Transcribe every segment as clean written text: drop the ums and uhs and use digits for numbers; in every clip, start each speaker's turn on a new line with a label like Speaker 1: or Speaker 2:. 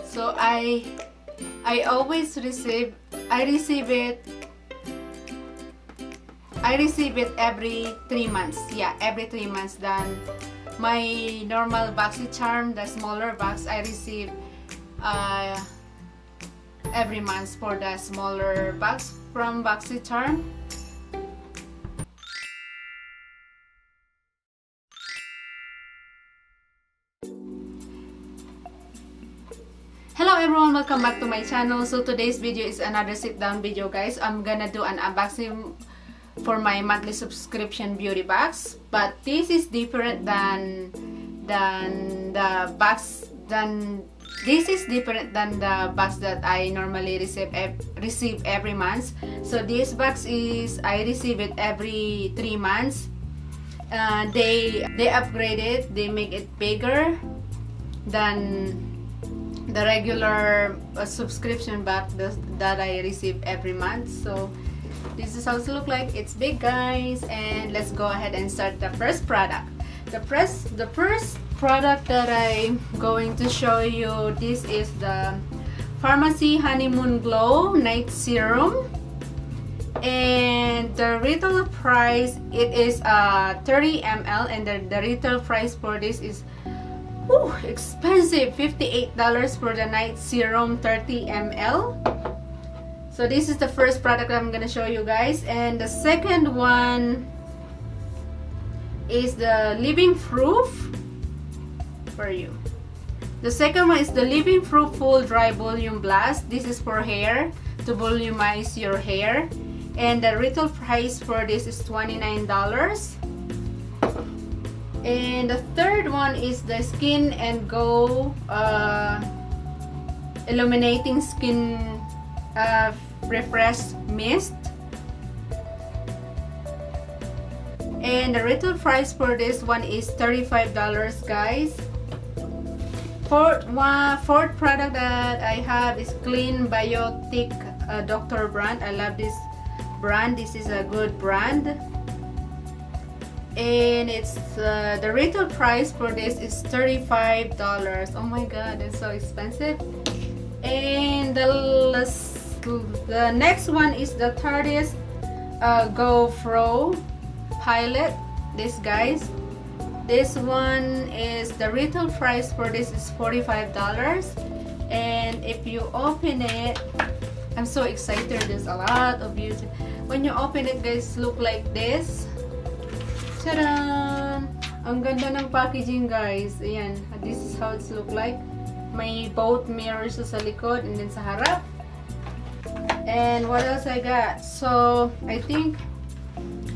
Speaker 1: So I always receive it every 3 months. Yeah, every 3 months. Then my normal Boxycharm, the smaller box, I receive every month for the smaller box from Boxycharm. Hello everyone, welcome back to my channel. So today's video is another sit down video, guys. I'm gonna do an unboxing for my monthly subscription beauty box, but this is different than the box that I normally receive every month. So this box is I receive it every 3 months. They upgrade it, they make it bigger than the regular subscription box that I receive every month. So this is how it looks like. It's big, guys, and let's go ahead and start the first product. The first product that I'm going to show you, this is the Pharmacy Honeymoon Glow Night Serum, and the retail price, it is 30 ml, and the retail price for this is expensive, $58 for the night serum 30 ml. So this is the first product I'm gonna show you, guys. And the second one is the Living Proof for you. The second one is the Living Proof Full Dry Volume Blast. This is for hair, to volumize your hair, and the retail price for this is $29. And the third one is the Skin and Go Illuminating Skin Refresh Mist, and the retail price for this one is $35, guys. Fourth product that I have is Clean Biotic Dr. brand. I love this brand. This is a good brand. And it's the retail price for this is $35. Oh my god, it's so expensive. And the next one is the Tardis GoPro Pilot. This, guys, this one is the retail price for this is $45. And if you open it, I'm so excited. There's a lot of beauty. When you open it, guys, look like this. Tadaan! Ang ganda ng packaging, guys. Ayan. This is how it look like. May both mirrors sa likod and then sa harap. And what else I got? So, I think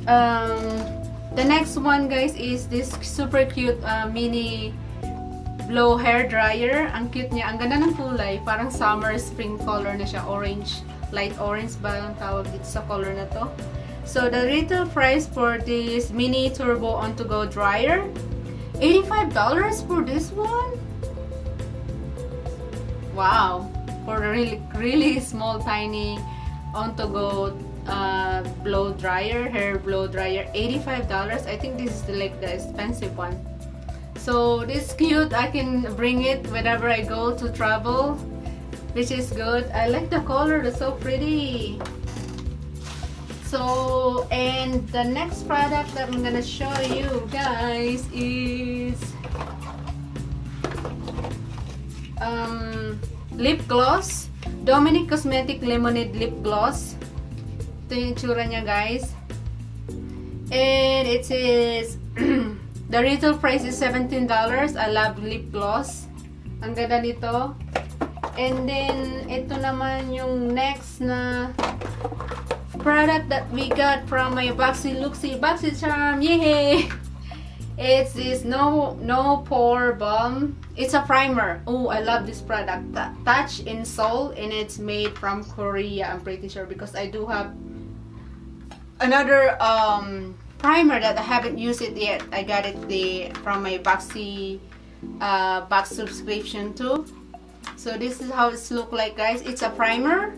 Speaker 1: the next one, guys, is this super cute mini blow hair dryer. Ang cute niya. Ang ganda ng kulay. Parang summer spring color na siya. Orange. Light orange ba ang tawag dito sa color na to? So the retail price for this mini turbo on-to-go dryer, $85 for this one. Wow, for a really small tiny on-to-go blow dryer, hair blow dryer, $85. I think this is the expensive one. So this is cute. I can bring it whenever I go to travel, which is good. I like the color. It's so pretty. So, and the next product that I'm gonna show you, guys, is lip gloss. Dominic Cosmetic Lemonade Lip Gloss. Ito yung itsura niya, guys. And it is the retail price is $17. I love lip gloss. Ang ganda nito. And then ito naman yung next na product that we got from my Boxyluxe Boxycharm. Yay! It's this no pore balm. It's a primer. Oh, I love this product. Touch in Seoul, and it's made from Korea. I'm pretty sure because I do have another primer that I haven't used it yet. I got it from my Boxy box subscription too. So this is how it's look like, guys. It's a primer.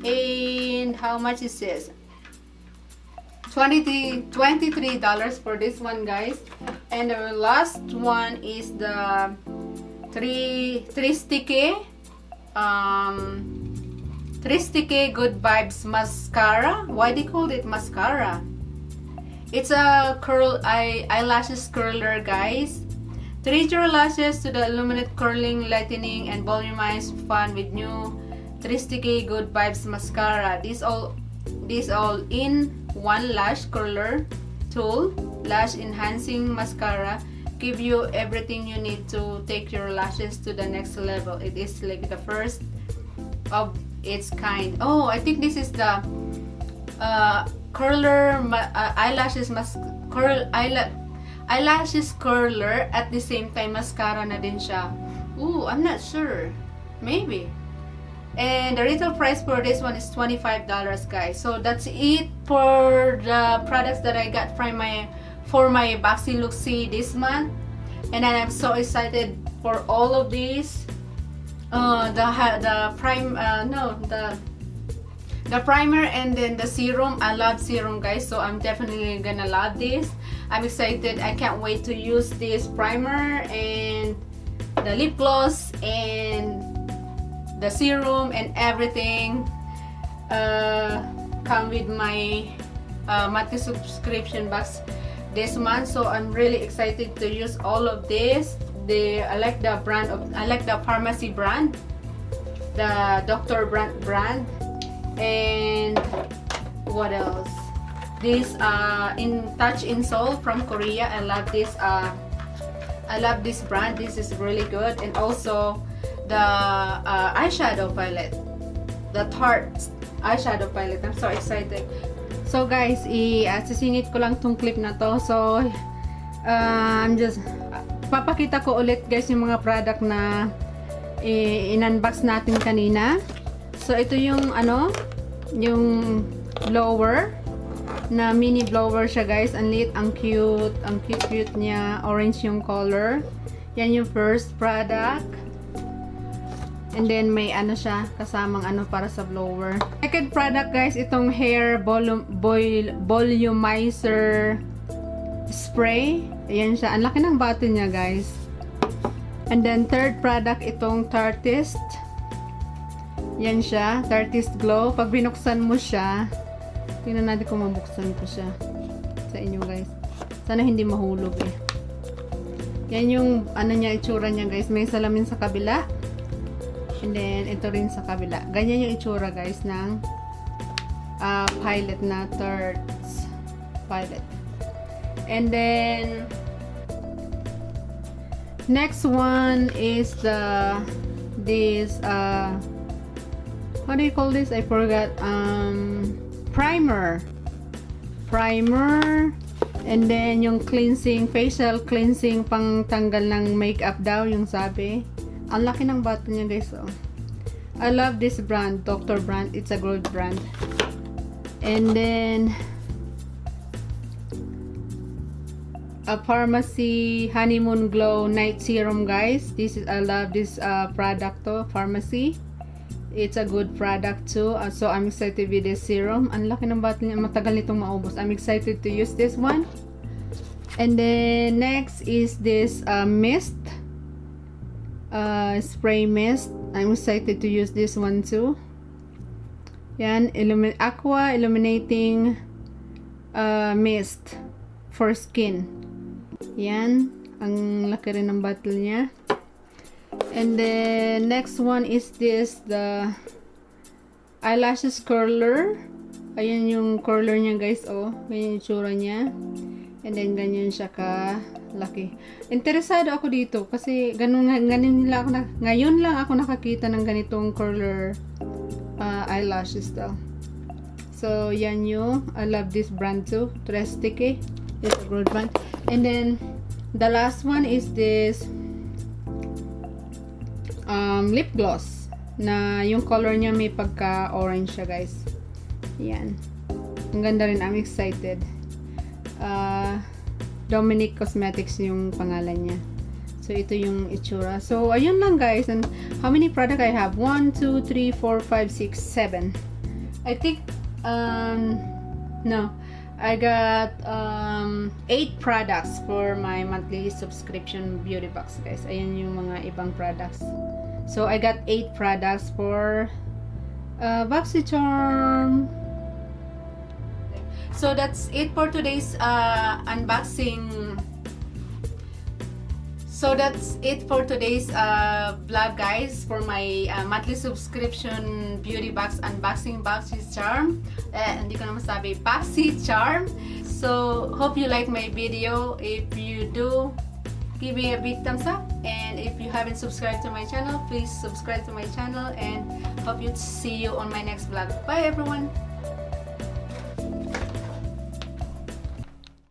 Speaker 1: And how much is this? $23 for this one, guys. And the last one is the three sticky Tristike Good Vibes Mascara. Why they called it mascara? It's a eyelashes curler, guys. Treat your lashes to the illuminate curling, lightening, and volumized fun with new Tristike Good Vibes Mascara. This all in one lash curler tool, lash enhancing mascara. Give you everything you need to take your lashes to the next level. It is like the first of its kind. Oh, I think this is the eyelashes curler at the same time mascara na din siya. Ooh, I'm not sure. Maybe. And the retail price for this one is $25, guys. So that's it for the products that I got for my Boxyluxe this month. And then I'm so excited for all of these. The primer and then the serum. I love serum, guys, so I'm definitely gonna love this. I'm excited. I can't wait to use this primer and the lip gloss and the serum and everything. Come with my monthly subscription box this month, so I'm really excited to use all of this. I like the pharmacy brand, the doctor brand, and what else? This in Touch in Seoul from Korea. I love this. I love this brand. This is really good. And also the eyeshadow palette, the Tarte eyeshadow palette. I'm so excited. So guys, sisingit ko lang tong clip na to. So I'm just papakita ko ulit, guys, yung mga product na in-unbox natin kanina. So ito yung yung blower na mini blower siya, guys. Ang liit, ang cute niya. Orange yung color. Yan yung first product. And then may siya, kasamang para sa blower. Second product, guys, itong hair volumizer spray. Ayan siya. Ang laki ng bottle niya, guys. And then third product, itong Tartist. Yan siya, Tartist Glow. Pag binuksan mo siya, tingnan natin kung mabuksan ko siya sa inyo, guys. Sana hindi mahulog eh. Yan yung niya, itsura niya, guys. May salamin sa kabila. And then ito rin sa kabila. Ganyan yung itsura, guys, ng pilot na Tarts pilot. And then next one is this how do you call this? I forgot. Primer. And then yung facial cleansing, pang tanggal ng makeup daw yung sabi. Ang laki ng bottle niya, guys. Oh. I love this brand, Doctor brand. It's a good brand. And then a Pharmacy Honeymoon Glow Night Serum, guys. I love this product to, Pharmacy. It's a good product too. So I'm excited with this serum. Ang laki ng bottle niya. Matagal nitong maubos. I'm excited to use this one. And then next is this mist. Spray mist. I'm excited to use this one too. Yan, aqua illuminating mist for skin. Yan, ang laki rin ng bottle niya. And then next one is this, the eyelashes curler. Ayan yung curler niya, guys. Oh, ganyan yung tsura niya. And then ganyan siya ka laki. Interesado ako dito kasi ngayon lang ako nakakita ng ganitong curler eyelashes daw. So yan yung, I love this brand too, Tristike. It's a good brand. And then the last one is this lip gloss na yung color niya may pagka orange siya, guys. Yan, ang ganda rin. I'm excited. Dominic Cosmetics yung pangalan niya. So ito yung itsura. So ayun lang, guys. And how many product I have? 1, 2, 3, 4, 5, 6, 7. I think no, I got 8 products for my monthly subscription beauty box, guys. Ayan yung mga ibang products. So I got 8 products for Boxycharm. So that's it for today's unboxing. So that's it for today's vlog, guys, for my monthly subscription beauty box unboxing Boxycharm. Hindi ko na masabi, Boxycharm. So hope you like my video. If you do, give me a big thumbs up, and if you haven't subscribed to my channel, please subscribe to my channel, and hope you see you on my next vlog. Bye everyone.